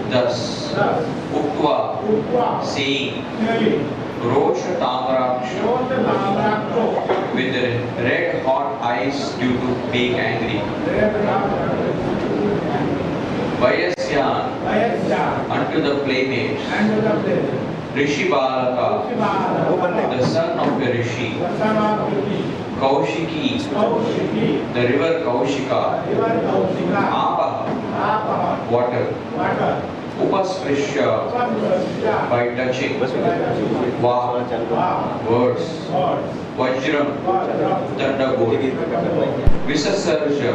Thus, Uktva, saying, Rosha Tamraksha, with red hot eyes due to being angry. Vayasyan, unto the playmates. Rishi Balaka, the son of the Rishi. Kaushiki, the river Kaushika. Apa, water. Upasprishya, by touching. Va, words. Vajram, thunderbolt. Visasarja,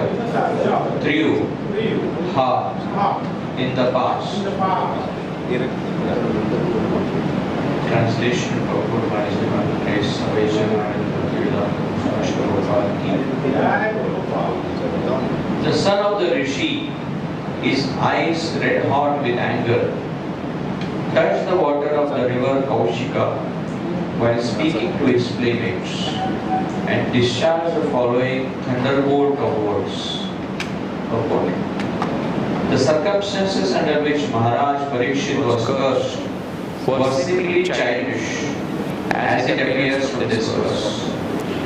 Triyu. Ha, in the past. Translation of Gopinath is the son of the Rishi, his eyes red hot with anger, touched the water of the river Kaushika while speaking to his playmates and discharged the following thunderbolt of words. The circumstances under which Maharaj Parikshit was cursed were simply childish, as it appears from this verse.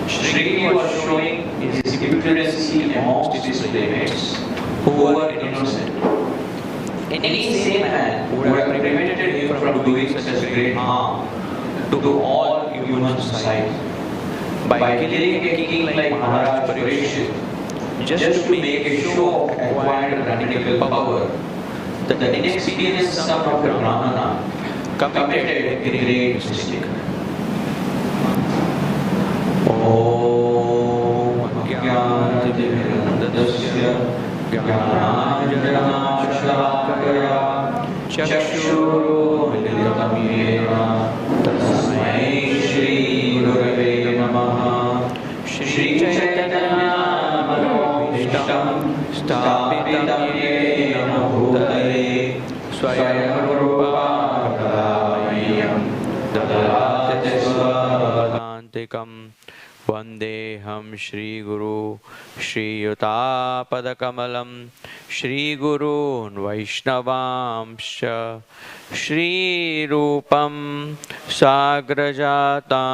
Shri was showing his impudency amongst his playmates, who were innocent. Any sane man would have prevented him from doing such great harm to all human society. By killing a king like Maharaj Parikshit, just to make a show of acquired political power, the inexperienced son of a Brahmana committed a great mistake. Om Jnanatimirandasya Jnananjanashakaya Chakshuromilitam Yena Tasmai Shri Gurave Namaha. Shri Chaitanya Manobhishtam Stapitam Yena Bhutale Swayam Rupa Kalamayam Dadate Svadantikam Vandeham Shri Guru Shri Yutapadakkamalam Shri Gurun Vaishnavamsha Shri Rupam Sagrajata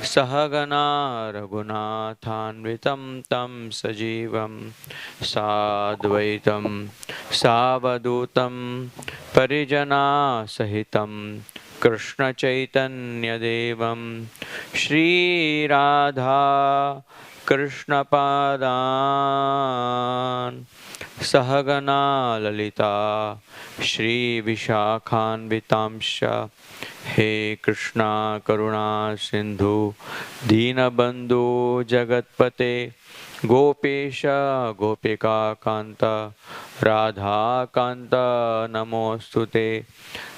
Sahagana Raghunathanvitam Tam Sajivam Sadvaitam Savadutam Parijana Sahitam Krishna Chaitanya Devam Shri Radha Krishna Padan Sahagana Lalita Shri Vishakhan Vitamsha. He Krishna Karuna Sindhu Dina Bandhu Jagatpate Gopesha Gopika Kanta Radha Kanta Namostute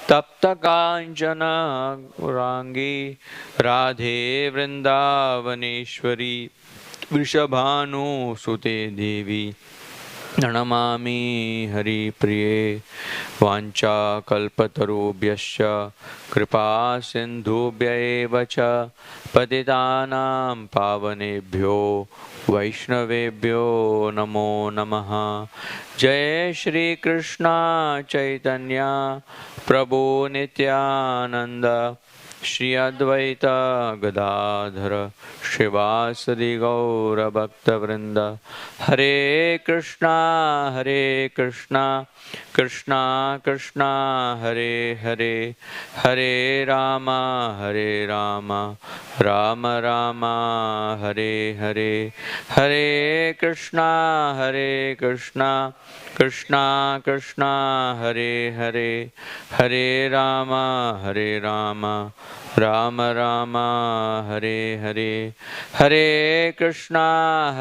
Tapta Kanchana Rangi Radhe Vrindavaneshwari Vrishabhanu Sute Devi Nanamami Hari Priye Vancha Kalpatarubhyasya Kripa Sindhubhya Evacha Patitanam Pavanebhyo Vaishnavebhyo Namo Namaha. Jai Shri Krishna Chaitanya Prabhu Nityananda Shri Advaita Gadadhara Shivasadi Gaura Bhakta Vrinda. Hare Krishna Krishna Krishna Hare Hare Hare Rama Rama Rama Hare Hare. Hare Krishna Krishna Krishna Hare Hare Hare Rama Rama Rama Hare Hare. Hare Krishna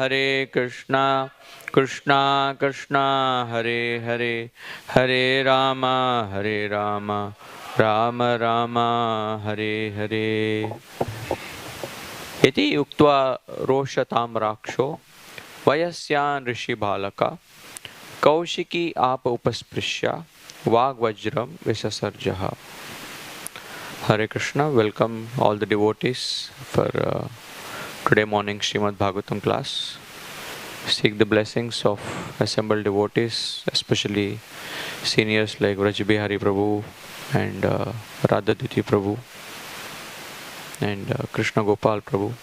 Krishna Krishna Hare Hare Hare Rama Rama Rama Hare Hare Iti uktva roshatam raksho vayasyan rishi balaka kaushiki apa upasprishya vag vajram visasarjaha. Hare Krishna, welcome all the devotees for today morning Srimad Bhagavatam class. Seek the blessings of assembled devotees, especially seniors like Brajmohan Prabhu and Radha Prabhu and Krishna Gopal Prabhu.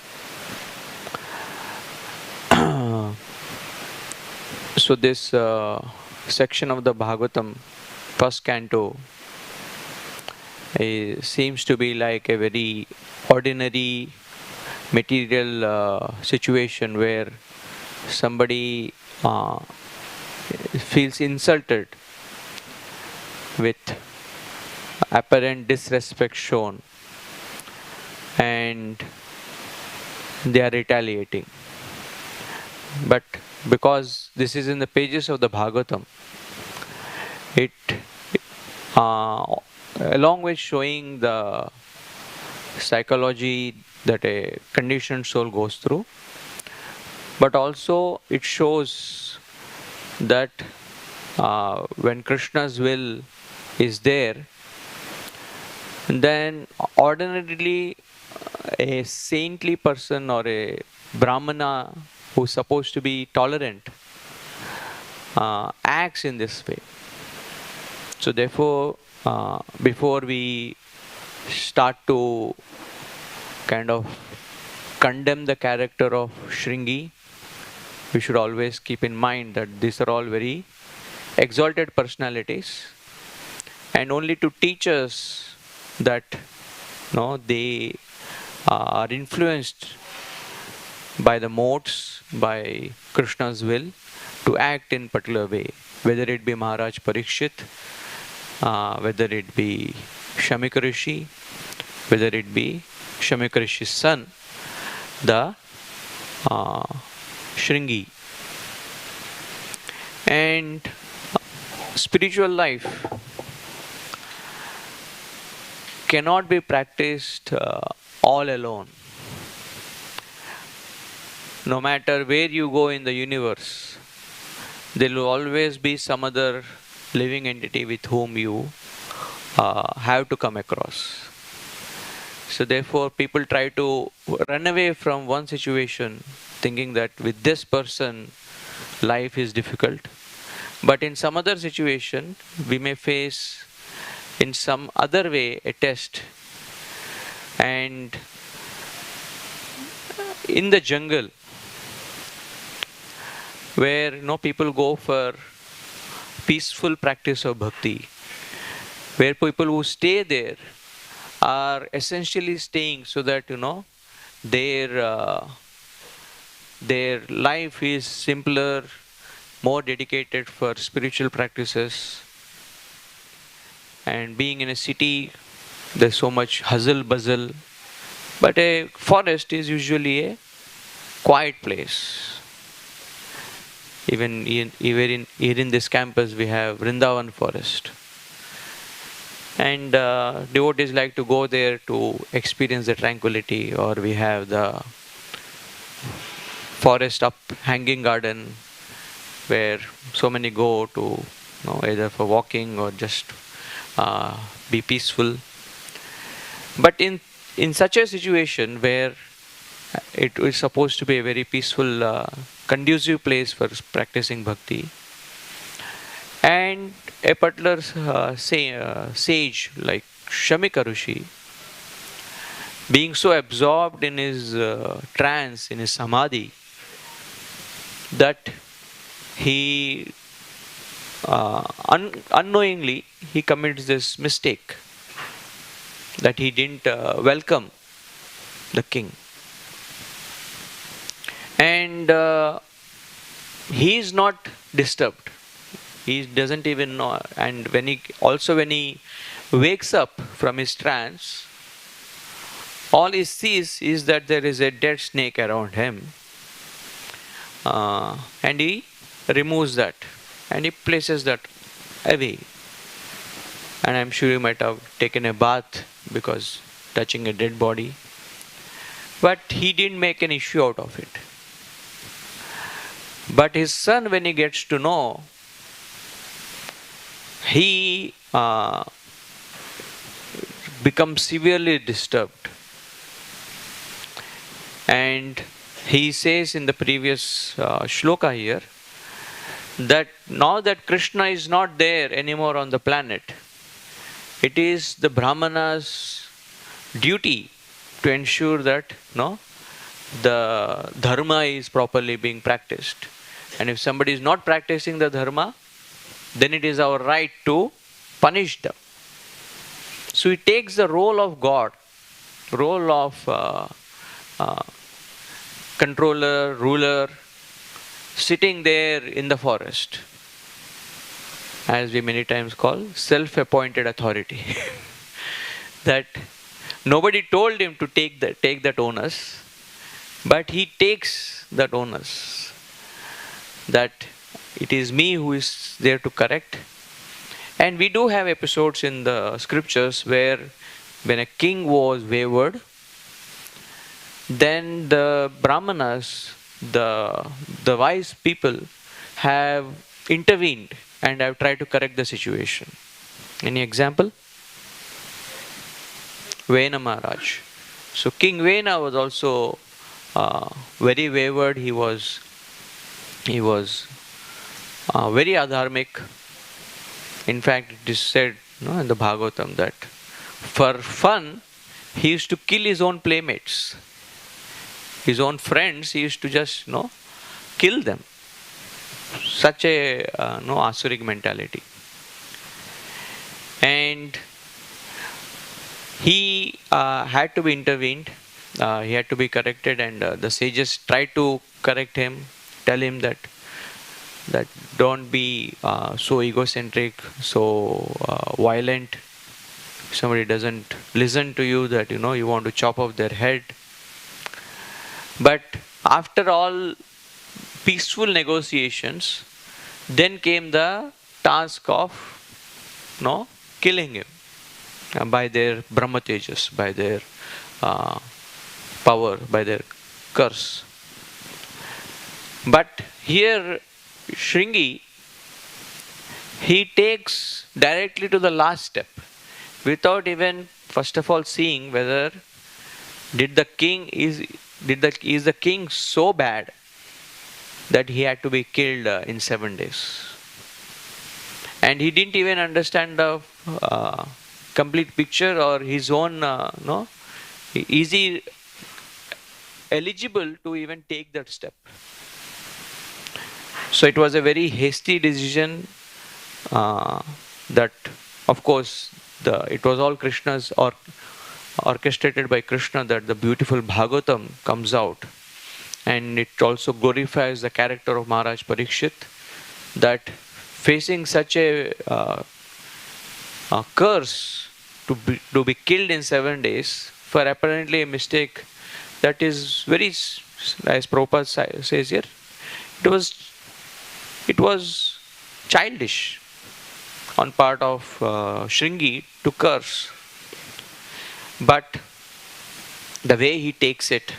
So this section of the Bhagavatam, first canto, seems to be like a very ordinary material situation where somebody feels insulted with apparent disrespect shown and they are retaliating. But because this is in the pages of the Bhagavatam, it along with showing the psychology that a conditioned soul goes through, but also it shows that when Krishna's will is there, then ordinarily a saintly person or a Brahmana who's supposed to be tolerant acts in this way. So therefore, before we start to kind of condemn the character of Shringi, we should always keep in mind that these are all very exalted personalities, and only to teach us that they are influenced by the modes, by Krishna's will to act in particular way, whether it be Maharaj Parikshit, whether it be Shamika Rishi, whether it be Shamika Rishi's son, the Shringi. And spiritual life cannot be practiced all alone. No matter where you go in the universe, there will always be some other living entity with whom you have to come across. So therefore, people try to run away from one situation thinking that with this person, life is difficult. But in some other situation, we may face in some other way a test. And in the jungle, where people go for peaceful practice of bhakti, where people who stay there are essentially staying so that their life is simpler, more dedicated for spiritual practices. And being in a city, there's so much hustle bustle, but a forest is usually a quiet place. Even here in this campus, we have Vrindavan forest. And devotees like to go there to experience the tranquility, or we have the forest up hanging garden where so many go to either for walking or just be peaceful. But in such a situation where it is supposed to be a very peaceful, conducive place for practicing bhakti, and a particular sage like Shamika Rishi, being so absorbed in his trance, in his samadhi, that he unknowingly he commits this mistake that he didn't welcome the king. And he is not disturbed. He doesn't even know. And when he wakes up from his trance, all he sees is that there is a dead snake around him. And he removes that and he places that away. And I'm sure he might have taken a bath because touching a dead body. But he didn't make an issue out of it. But his son, when he gets to know, he becomes severely disturbed. And he says in the previous shloka here, that now that Krishna is not there anymore on the planet, it is the Brahmana's duty to ensure that the dharma is properly being practiced. And if somebody is not practicing the dharma, then it is our right to punish them. So he takes the role of God, role of controller, ruler, sitting there in the forest, as we many times call self-appointed authority. That nobody told him to take that onus, but he takes that onus. That it is me who is there to correct. And we do have episodes in the scriptures where when a king was wayward, then the Brahmanas, the wise people, have intervened and have tried to correct the situation. Any example? Vena Maharaj. So King Vena was also very wayward. He was very adharmic. In fact, it is said in the Bhagavatam that for fun, he used to kill his own playmates. His own friends, he used to just kill them. Such a asuric mentality. And he had to be intervened. He had to be corrected, and the sages tried to correct him, tell him that don't be so egocentric, so violent. If somebody doesn't listen to you, that you want to chop off their head. But after all peaceful negotiations, then came the task of killing him by their Brahmatejas, by their power, by their curse. But here Shringi, he takes directly to the last step without even first of all seeing whether is the king so bad that he had to be killed in 7 days. And he didn't even understand the complete picture or his own is he eligible to even take that step. So it was a very hasty decision that, of course, it was all Krishna's or orchestrated by Krishna, that the beautiful Bhagavatam comes out. And it also glorifies the character of Maharaj Parikshit, that facing such a curse to be killed in 7 days for apparently a mistake, that is very, as Prabhupada says here, it was childish on part of Shringi to curse. But the way he takes it,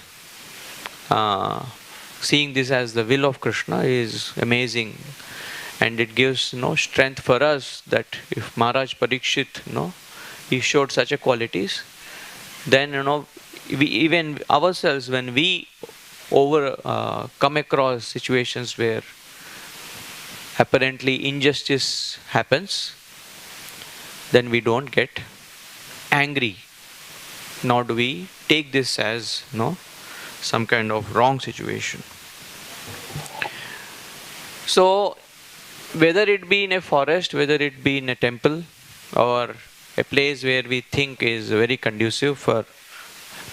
seeing this as the will of Krishna, is amazing. And it gives strength for us that if Maharaj Parikshit he showed such a qualities, then we, even ourselves, when we come across situations where apparently injustice happens, then we don't get angry, nor do we take this as some kind of wrong situation. So whether it be in a forest, whether it be in a temple, or a place where we think is very conducive for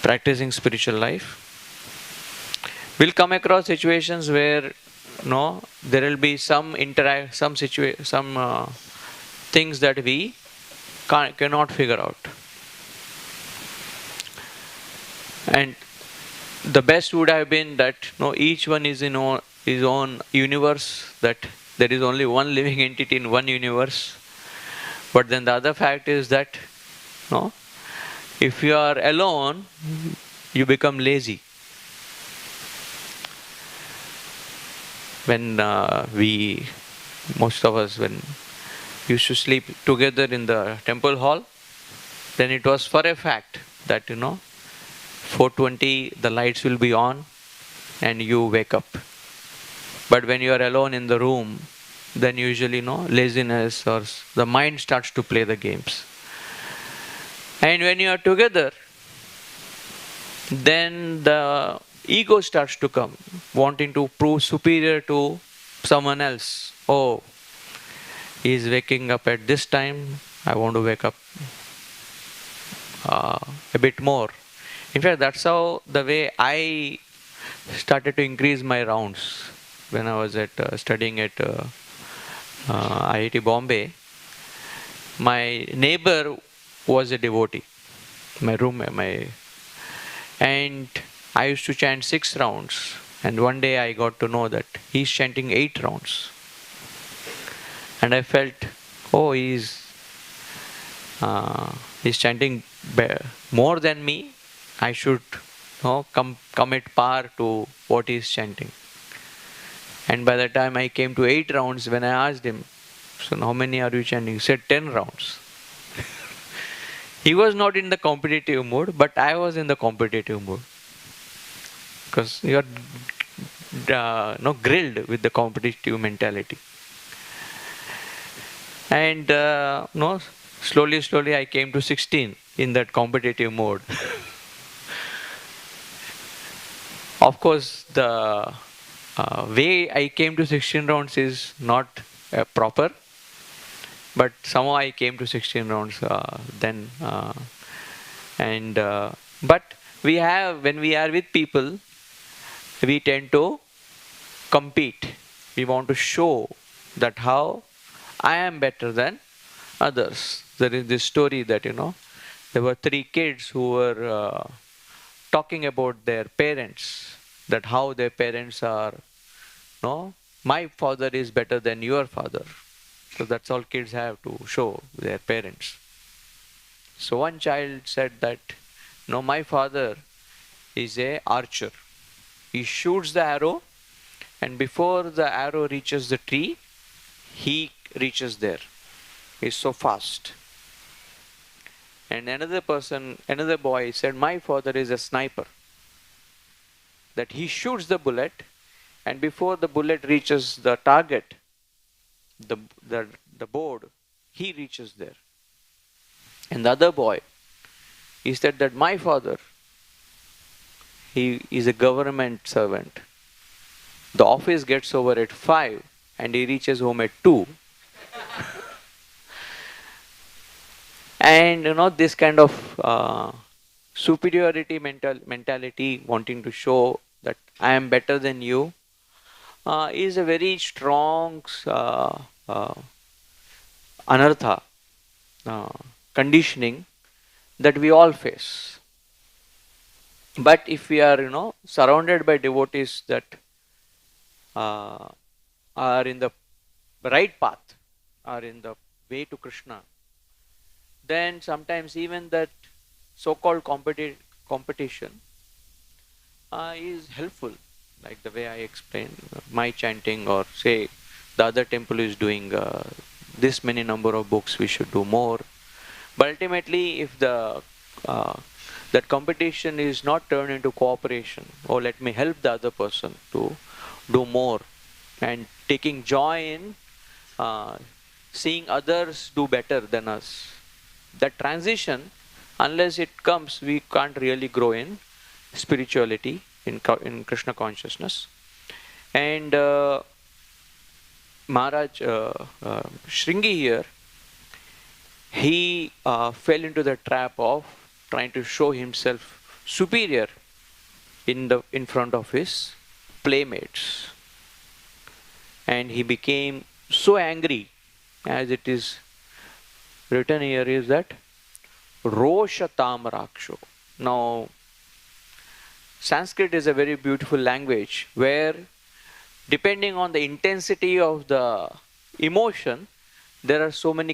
practicing spiritual life, we'll come across situations where there will be some things that we cannot figure out. And the best would have been that each one is in his own universe, that there is only one living entity in one universe. But then the other fact is that, no, if you are alone, you become lazy. When most of us, when used to sleep together in the temple hall, then it was for a fact that, 4:20 the lights will be on and you wake up. But when you are alone in the room, then usually laziness or the mind starts to play the games. And when you are together, then the ego starts to come, wanting to prove superior to someone else. Oh, he is waking up at this time, I want to wake up a bit more. In fact, that's how the way I started to increase my rounds when I was studying at IIT Bombay. My neighbor was a devotee, my roommate, and I used to chant 6 rounds. And one day I got to know that he's chanting 8 rounds. And I felt, oh, he's chanting more than me. I should come at par to what he's chanting. And by the time I came to 8 rounds, when I asked him, so how many are you chanting? He said 10 rounds. He was not in the competitive mood, but I was in the competitive mood. Because you are grilled with the competitive mentality. And slowly I came to 16 in that competitive mode. Of course, the way I came to 16 rounds is not proper, but somehow I came to 16 rounds then. But when we are with people, we tend to compete. We want to show that how I am better than others. There is this story that, there were 3 kids who were talking about their parents, that how their parents are, my father is better than your father. So that's all kids have to show their parents. So one child said that, my father is an archer. He shoots the arrow, and before the arrow reaches the tree, he reaches there. He's so fast. And another boy said, my father is a sniper. That he shoots the bullet, and before the bullet reaches the target, the board, he reaches there. And the other boy, he said that my father, he is a government servant. The office gets over at 5 and he reaches home at 2. And this kind of superiority mentality, wanting to show that I am better than you, is a very strong anartha, conditioning that we all face. But if we are, surrounded by devotees that are in the right path, are in the way to Krishna, then sometimes even that so-called competition is helpful. Like the way I explained, my chanting, or say the other temple is doing this many number of books, we should do more. But ultimately, if that competition is not turned into cooperation, or let me help the other person to do more, and taking joy in seeing others do better than us, that transition, unless it comes, we can't really grow in spirituality, in Krishna consciousness. And Maharaj Shringi here, he fell into the trap of trying to show himself superior in front of his playmates. And he became so angry, as it is written here, is that Roshatam Raksho. Now, Sanskrit is a very beautiful language where, depending on the intensity of the emotion, there are so many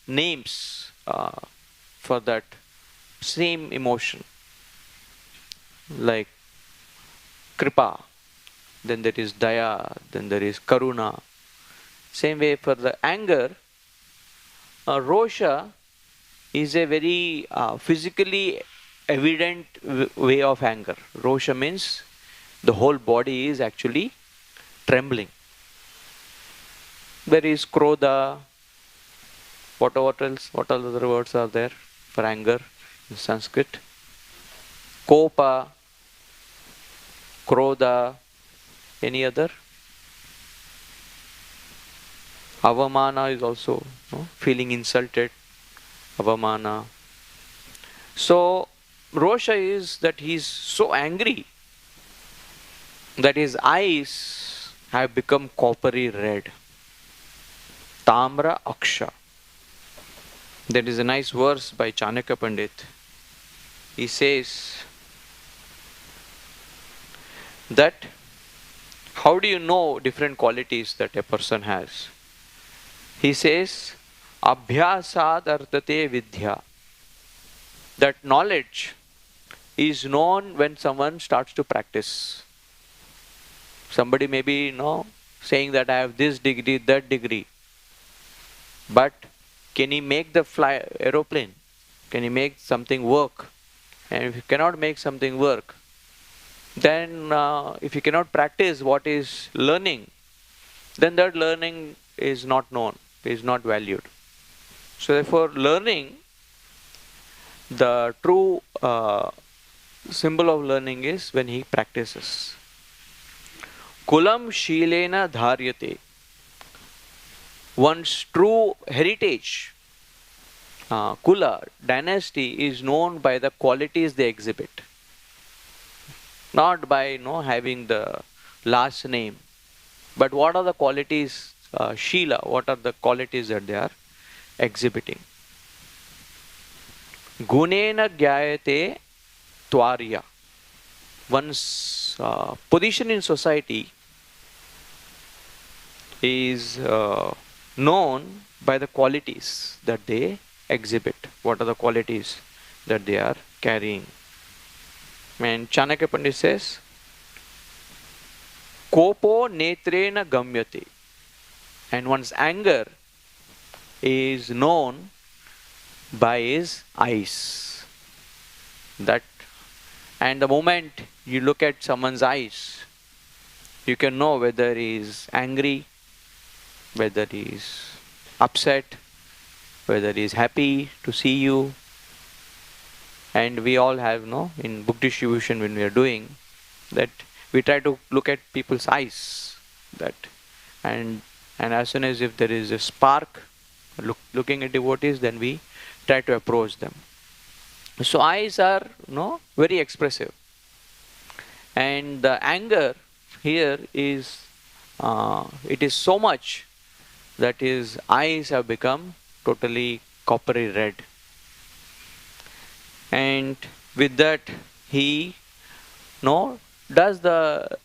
names for that same emotion, like kripa, then there is daya, then there is karuna. Same way for the anger, rosha is a very physically evident way of anger. Rosha means the whole body is actually trembling. There is krodha. What else? What other words are there for anger in Sanskrit? Kopa, krodha, any other? Avamana is also feeling insulted. Avamana. So, Rosha is that he is so angry that his eyes have become coppery red. Tamra Aksha. There is a nice verse by Chanakya Pandit. He says that how do you know different qualities that a person has? He says, Abhyasad artate vidya. That knowledge is known when someone starts to practice. Somebody may be saying that I have this degree, that degree. But can he make the aeroplane? Can he make something work? And if he cannot make something work, then if he cannot practice what is learning, then that learning is not known, is not valued. So therefore, learning, the true symbol of learning is when he practices. Kulam shilena dharyate. One's true heritage, kula, dynasty, is known by the qualities they exhibit. Not by having the last name. But what are the qualities, shila, what are the qualities that they are exhibiting? Gunena gyayate tvarya. One's position in society is known by the qualities that they exhibit. What are the qualities that they are carrying? And Chanakya Pandit says, Kopo netrena gamyate. And one's anger is known by his eyes. And the moment you look at someone's eyes, you can know whether he is angry, whether he is upset, whether he is happy to see you. And we all have, in book distribution when we are doing, that we try to look at people's eyes. And as soon as if there is a spark, looking at devotees, then we try to approach them. So eyes are, very expressive. And the anger here is, it is so much that his eyes have become totally coppery red. And with that, he does the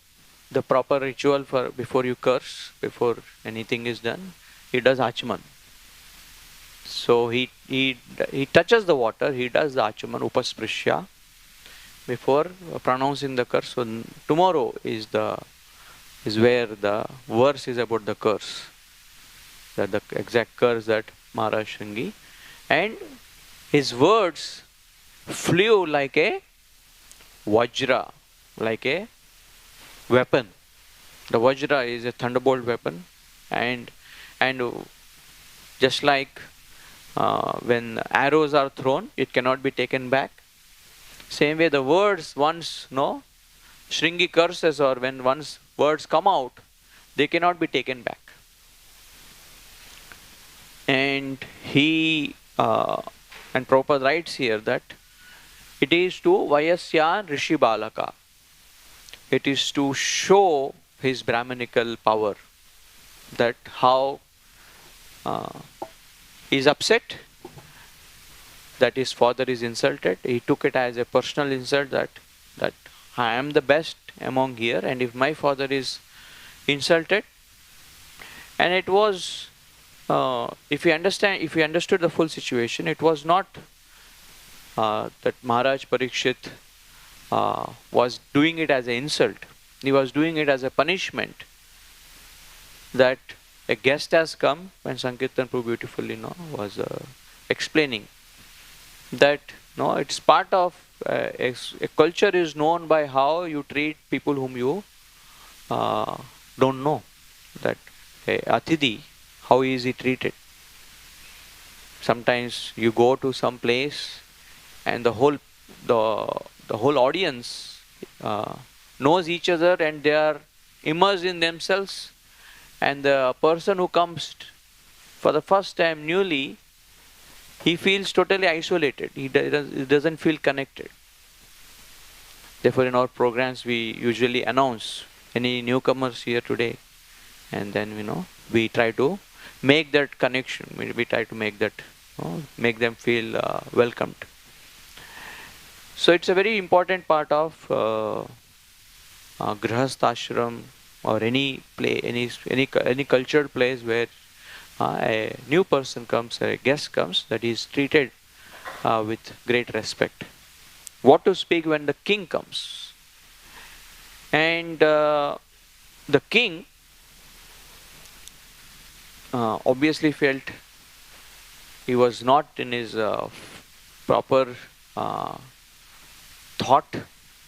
proper ritual for before you curse, before anything is done. He does Achman. So he touches the water, he does the Achman, Upasprishya, before pronouncing the curse. So tomorrow is where the verse is about the curse. That the exact curse that Maharaj Shringi. And his words flew like a Vajra, like a weapon. The Vajra is a thunderbolt weapon, and just like when arrows are thrown, it cannot be taken back. Same way, the words once Shringi curses, or when once words come out, they cannot be taken back. And and Prabhupada writes here that it is to Vayasyan Rishi Balaka. It is to show his Brahmanical power, that how he is upset that his father is insulted. He took it as a personal insult, that I am the best among here, and if my father is insulted, and it was if we understood the full situation, it was not that Maharaj Parikshit was doing it as an insult. He was doing it as a punishment. That a guest has come, when Sankirtan Prabhu beautifully was explaining that it's part of a culture is known by how you treat people whom you don't know. That Atidi, how is he treated? Sometimes you go to some place and the whole audience knows each other and they are immersed in themselves, and the person who comes for the first time newly, he feels totally isolated. He doesn't feel connected. Therefore, in our programs, we usually announce any newcomers here today, and then we try to make that connection. We try to make that make them feel welcomed. So it's a very important part of grihasthashram or any cultured place where a new person comes, or a guest comes, that is treated with great respect. What to speak when the king comes? And the king obviously felt he was not in his proper thought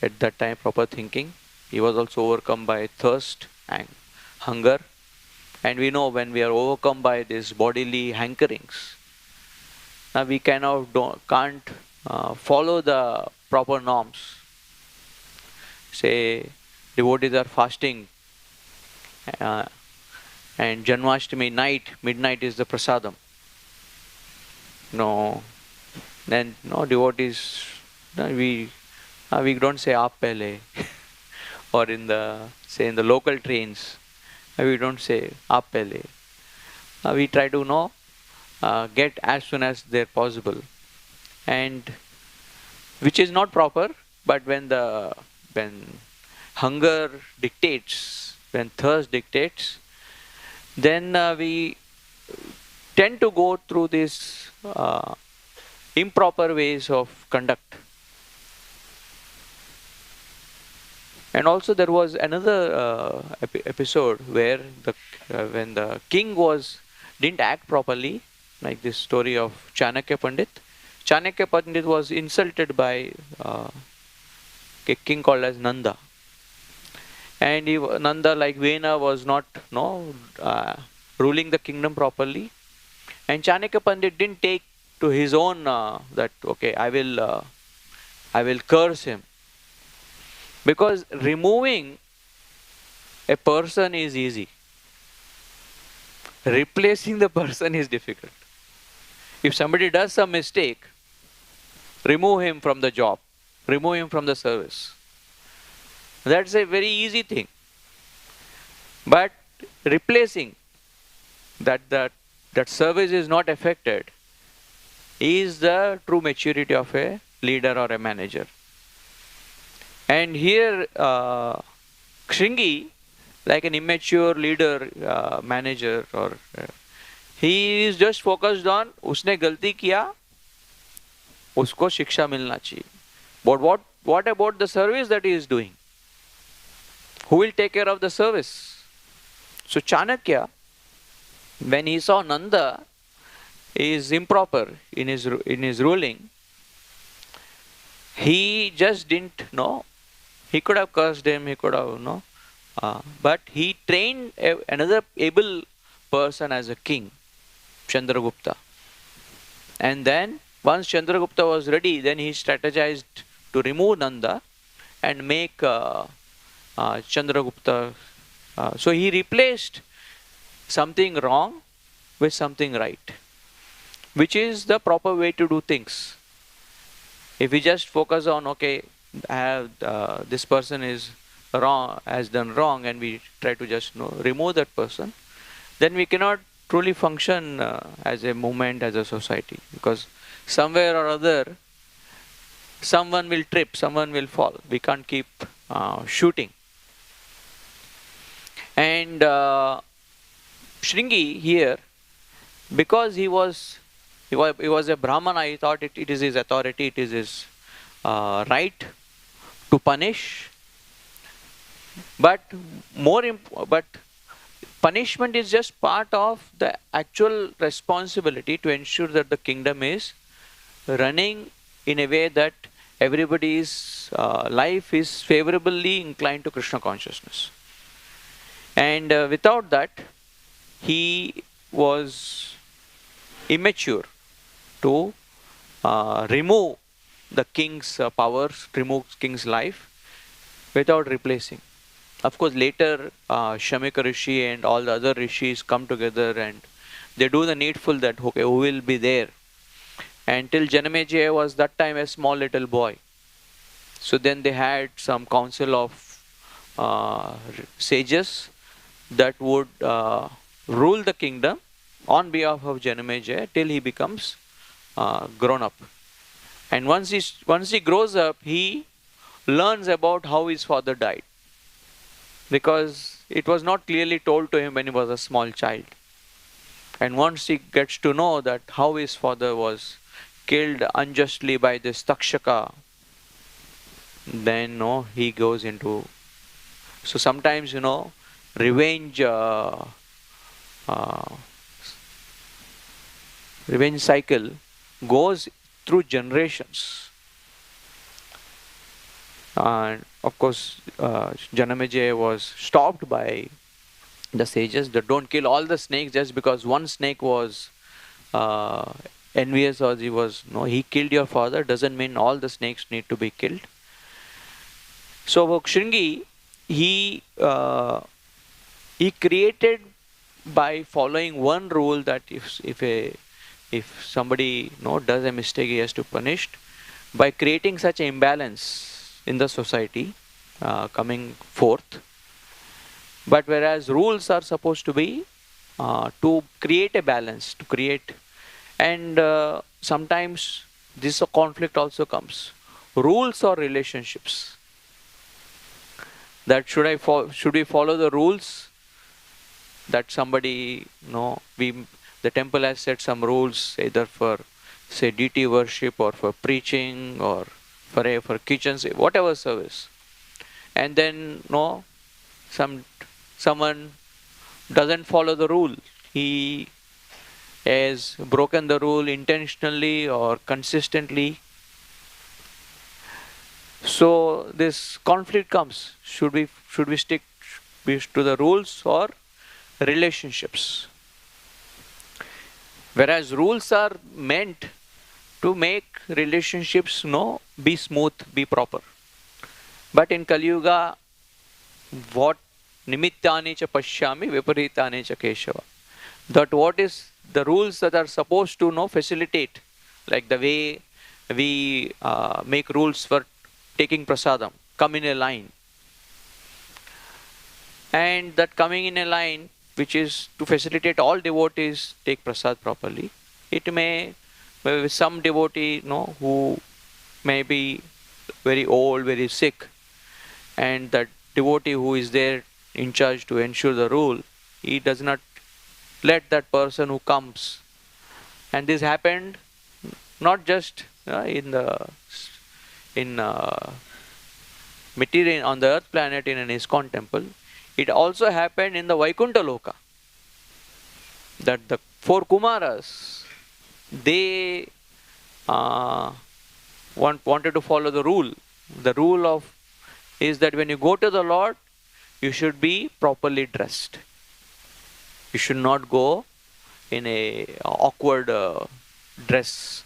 at that time, proper thinking. He was also overcome by thirst and hunger. And we know when we are overcome by these bodily hankerings, now we can't follow the proper norms. Say, devotees are fasting, and Janmashtami midnight is the prasadam. Then devotees, we don't say aap pehle, or in the local trains, we don't say aap pehle. We try to get as soon as they're possible, and which is not proper. But when hunger dictates, when thirst dictates, then we tend to go through these improper ways of conduct. And also there was another episode where when the king didn't act properly, like this story of Chanakya Pandit. Chanakya Pandit was insulted by a king called as Nanda. And Nanda, like Vena, was not ruling the kingdom properly. And Chanakya Pandit didn't take to his own that, okay, I will curse him. Because removing a person is easy. Replacing the person is difficult. If somebody does some mistake, remove him from the job, remove him from the service. That's a very easy thing. But replacing that service is not affected is the true maturity of a leader or a manager. And here Shringi, like an immature leader, manager, or he is just focused on उसने गलती किया, उसको शिक्षा मिलना चाहिए. But what about the service that he is doing? Who will take care of the service? So Chanakya, when he saw Nanda is improper in his ruling, he just didn't know. He could have cursed him, he could have but he trained another able person as a king, Chandragupta. And then once Chandragupta was ready, then he strategized to remove Nanda and make Chandragupta. So he replaced something wrong with something right, which is the proper way to do things. If we just focus on, okay, this person is wrong, has done wrong, and we try to just remove that person, then we cannot truly function as a movement, as a society, because somewhere or other someone will trip, someone will fall. We can't keep shooting. And Shringi here, because he was a Brahmana, he thought it is his authority, it is his right to punish. But but punishment is just part of the actual responsibility to ensure that the kingdom is running in a way that everybody's life is favorably inclined to Krishna consciousness. And without that, he was immature to remove the king's powers, remove king's life without replacing. Of course, later Shamika Rishi and all the other rishis come together and they do the needful, that okay, who will be there? And till Janamejaya was that time a small little boy. So then they had some council of sages that would rule the kingdom on behalf of Janamejaya till he becomes grown up. And once he grows up, he learns about how his father died, because it was not clearly told to him when he was a small child. And once he gets to know that how his father was killed unjustly by this Takshaka, then he goes into. So sometimes revenge revenge cycle goes through generations. And of course, Janamejaya was stopped by the sages that don't kill all the snakes just because one snake was envious, or he killed your father, doesn't mean all the snakes need to be killed. So Shringi, he created by following one rule, that if somebody does a mistake, he has to punish, by creating such an imbalance in the society coming forth. But whereas rules are supposed to be to create a balance, and sometimes this conflict also comes. Rules or relationships. That should we follow the rules that somebody, the temple has set some rules, either for say deity worship or for preaching or for kitchen, whatever service. And then someone doesn't follow the rule. He has broken the rule intentionally or consistently. So this conflict comes. Should we stick to the rules or relationships? Whereas rules are meant to make relationships be smooth, be proper. But in Kali Yuga, what nimittani cha pashyami viparitani cha keshava. That what is the rules that are supposed to facilitate, like the way we make rules for taking prasadam, come in a line. And that coming in a line, which is to facilitate all devotees take prasad properly. It may with some devotee who may be very old, very sick, and that devotee who is there in charge to ensure the rule, he does not let that person who comes. And this happened not just in material on the earth planet in an ISKCON temple. It also happened in the Vaikuntha Loka. That the 4 Kumaras, they wanted to follow the rule. The rule is that when you go to the Lord, you should be properly dressed. You should not go in a awkward dress.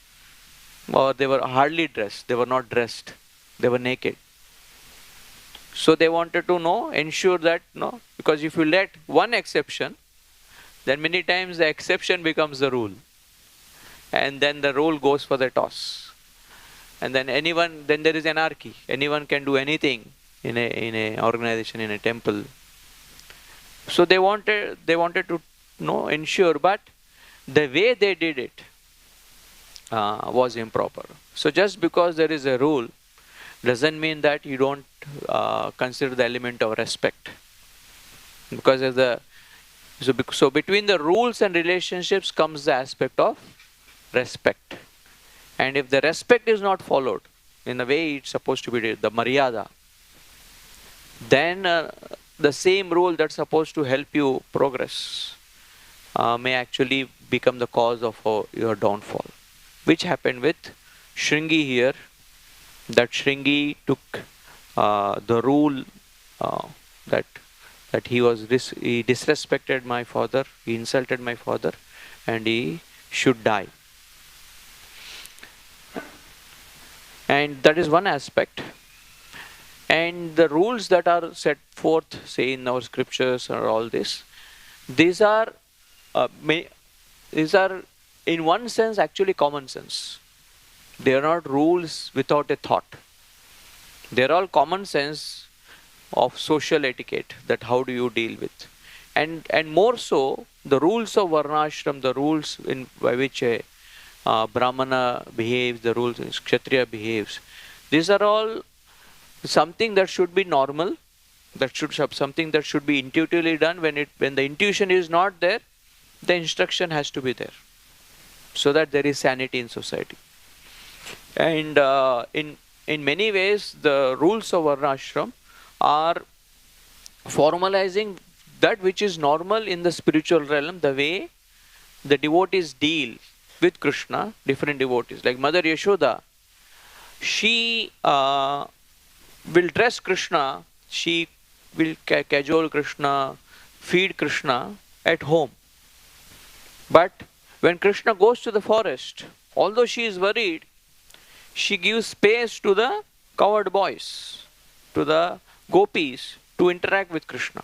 Or they were hardly dressed. They were not dressed. They were naked. So they wanted to ensure that, because if you let one exception, then many times the exception becomes the rule. And then the rule goes for the toss. And then there is anarchy. Anyone can do anything in a organization, in a temple. So they wanted to ensure, but the way they did it was improper. So just because there is a rule doesn't mean that you don't consider the element of respect. Because So between the rules and relationships comes the aspect of respect. And if the respect is not followed in the way it's supposed to be, the maryada, then the same rule that's supposed to help you progress may actually become the cause of your downfall. Which happened with Shringi here, that Shringi took the rule that he disrespected my father, he insulted my father, and he should die. And that is one aspect. And the rules that are set forth, say in our scriptures or all this, these are in one sense actually common sense. They are not rules without a thought. They are all common sense of social etiquette, that how do you deal with. And more so, the rules of varnashram, the rules by which a brahmana behaves, the rules kshatriya behaves, these are all something that should be normal, something that should be intuitively done. When the intuition is not there, the instruction has to be there, so that there is sanity in society. And in many ways, the rules of varnashram are formalizing that which is normal in the spiritual realm, the way the devotees deal with Krishna, different devotees. Like Mother Yashoda, she will dress Krishna, she will cajole Krishna, feed Krishna at home. But when Krishna goes to the forest, although she is worried, she gives space to the cowherd boys, to the gopis, to interact with Krishna.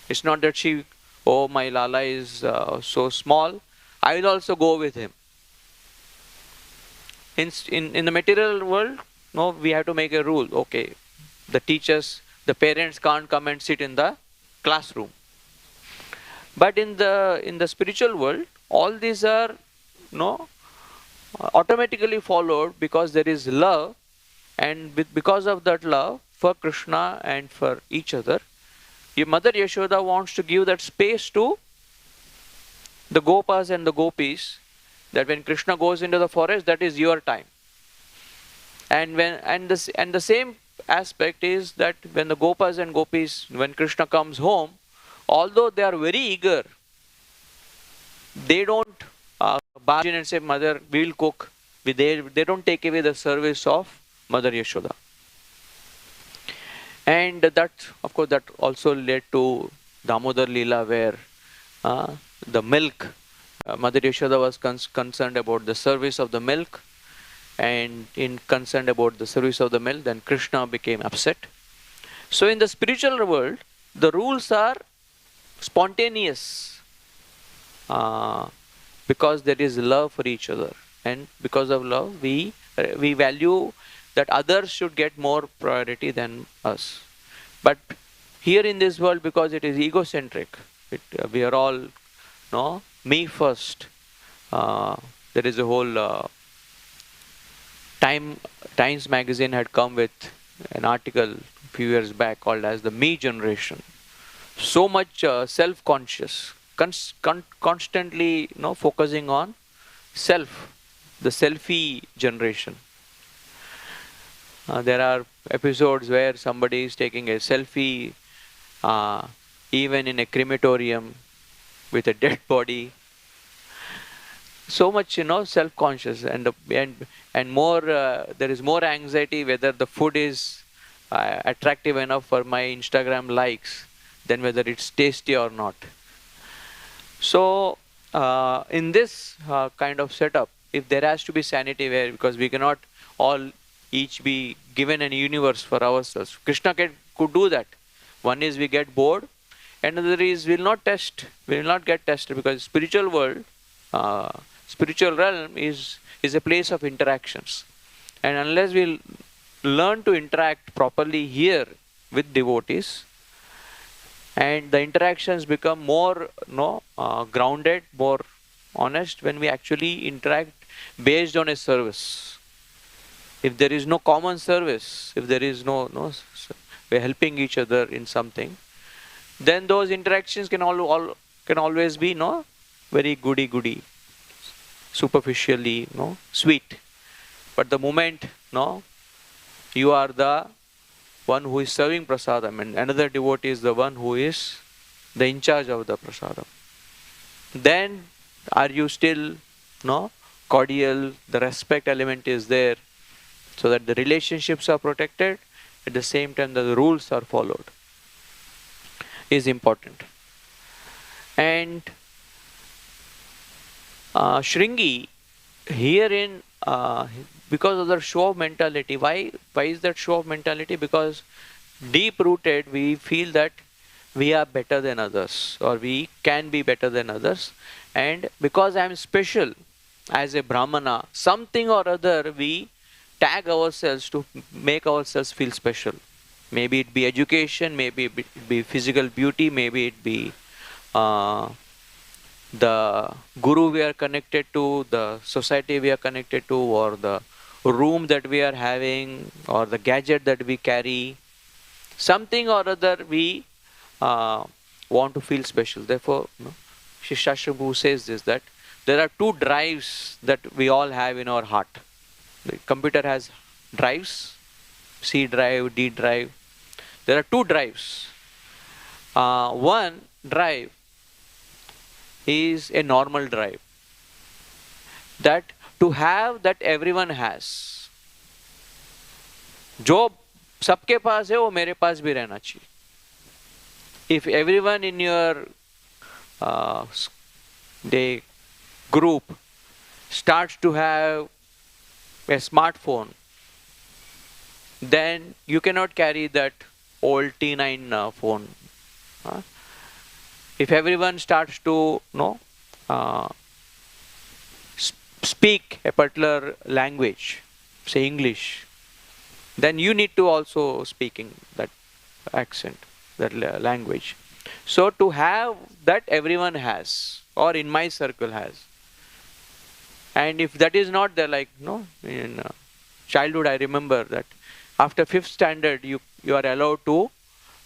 It's not that she, oh, my Lala is so small, I will also go with him. In the material world, no, we have to make a rule. Okay, the teachers, the parents can't come and sit in the classroom. But in the spiritual world, all these are automatically followed, because there is love, and because of that love for Krishna and for each other, your Mother Yashoda wants to give that space to the gopas and the gopis, that when Krishna goes into the forest, that is your time. And the same aspect is that when the gopas and gopis, when Krishna comes home, although they are very eager, they don't barge in and say, Mother, we will cook. They don't take away the service of Mother Yashoda. And that, of course, that also led to Damodar Leela, where the milk, Mother Yashoda was concerned about the service of the milk, and in concerned about the service of the milk, then Krishna became upset. So in the spiritual world, the rules are spontaneous, because there is love for each other, and because of love we value that others should get more priority than us. But here in this world, because it is egocentric, we are all me first. There is a whole Times magazine had come with an article a few years back called as the me generation. So much self-conscious, constantly focusing on self, the selfie generation. There are episodes where somebody is taking a selfie even in a crematorium with a dead body. So much self-conscious, and more there is more anxiety whether the food is attractive enough for my Instagram likes than whether it's tasty or not. So in this kind of setup, if there has to be sanity, where, because we cannot all each be given an universe for ourselves. Krishna could do that. One is we get bored, and another is we will not get tested, because spiritual world, spiritual realm is a place of interactions, and unless we learn to interact properly here with devotees, and the interactions become more grounded, more honest, when we actually interact based on a service. If there is no common service, if there is no we're helping each other in something, then those interactions can all can always be very goody, superficially sweet. But the moment you are the one who is serving prasadam and another devotee is the one who is the in charge of the prasadam, then are you still cordial? The respect element is there, so that the relationships are protected, at the same time that the rules are followed, is important. And Shringi herein, because of the show of mentality, why is that show of mentality? Because deep rooted we feel that we are better than others, or we can be better than others, and because I am special as a Brahmana, something or other we tag ourselves to make ourselves feel special. Maybe it be education, maybe it be physical beauty, maybe it be the guru we are connected to, the society we are connected to, or the room that we are having, or the gadget that we carry. Something or other we want to feel special. Therefore, Shishashra Prabhu says this, that there are two drives that we all have in our heart. The computer has drives, C drive, D drive. There are two drives. One drive is a normal drive, that to have that everyone has. जो सबके पास है वो मेरे पास भी रहना चाहिए. If everyone in your the group starts to have a smartphone, then you cannot carry that old T9 phone. If everyone starts to speak a particular language, say English, then you need to also speaking that accent, that language. So to have that everyone has, or in my circle has. And if that is not there, like in childhood I remember that after 5th standard you are allowed to,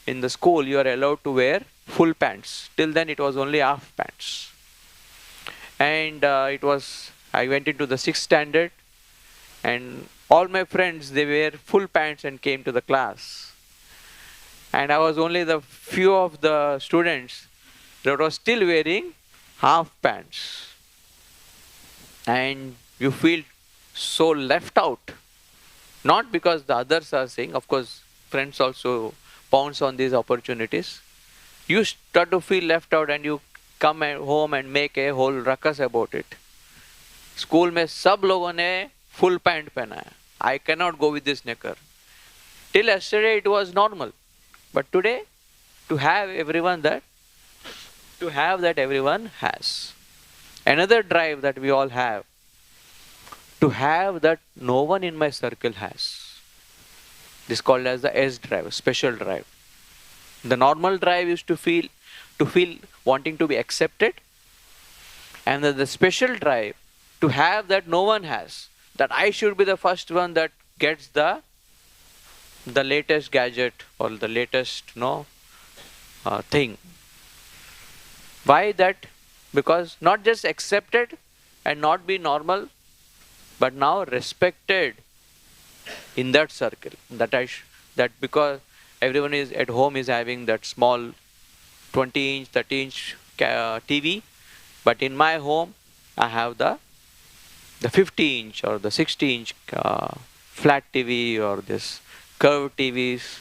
in the school you are allowed to wear full pants. Till then it was only half pants. And I went into the 6th standard, and all my friends, they wear full pants and came to the class. And I was only the few of the students that was still wearing half pants. And you feel so left out. Not because the others are saying, of course, friends also pounce on these opportunities. You start to feel left out and you come home and make a whole ruckus about it. School में सब लोगों ने full pant पहना है. I cannot go with this knicker. Till yesterday it was normal. But today, to have that everyone has. Another drive that we all have, to have that no one in my circle has. This is called as the S drive, special drive. The normal drive is to feel wanting to be accepted, and the special drive to have that no one has, that I should be the first one that gets the latest gadget or the latest thing. Why that? Because not just accepted and not be normal, but now respected in that circle. That because everyone is at home is having that small 20-inch, 30-inch TV, but in my home I have the 50-inch or the 60-inch flat TV or this curved TVs.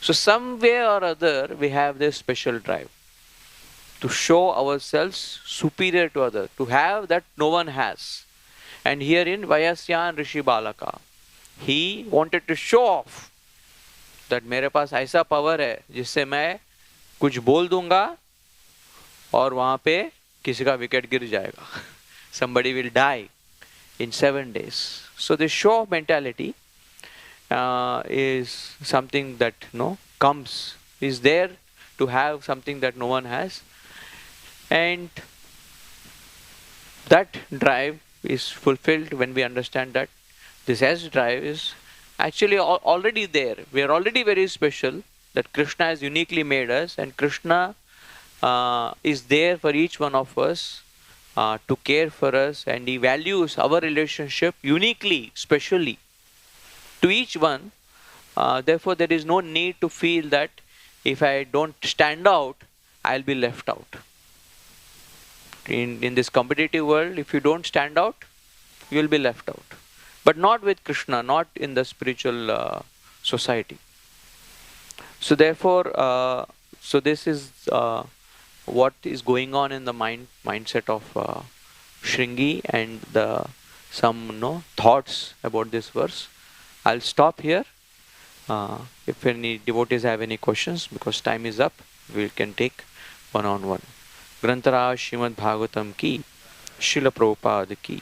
So some way or other we have this special drive to show ourselves superior to others, to have that no one has. And here in Vayasyan Rishi Balaka, he wanted to show off that मेरे पास ऐसा power है जिससे मैं कुछ बोल दूंगा और वहाँ पे किसी का विकेट गिर जाएगा. Somebody will die in 7 days. So this show of mentality is something that is there to have something that no one has, and that drive is fulfilled when we understand that this S drive is actually already there. We are already very special, that Krishna has uniquely made us, and Krishna is there for each one of us to care for us, and He values our relationship uniquely, specially to each one. Therefore, there is no need to feel that if I don't stand out, I'll be left out. In this competitive world, if you don't stand out, you will be left out. But not with Krishna, not in the spiritual society. So therefore, so this is what is going on in the mindset of Shringi, and some thoughts about this verse. I'll stop here. If any devotees have any questions, because time is up, we can take one-on-one. Grantaraj Srimad Bhagavatam ki, Srila Prabhupada ki.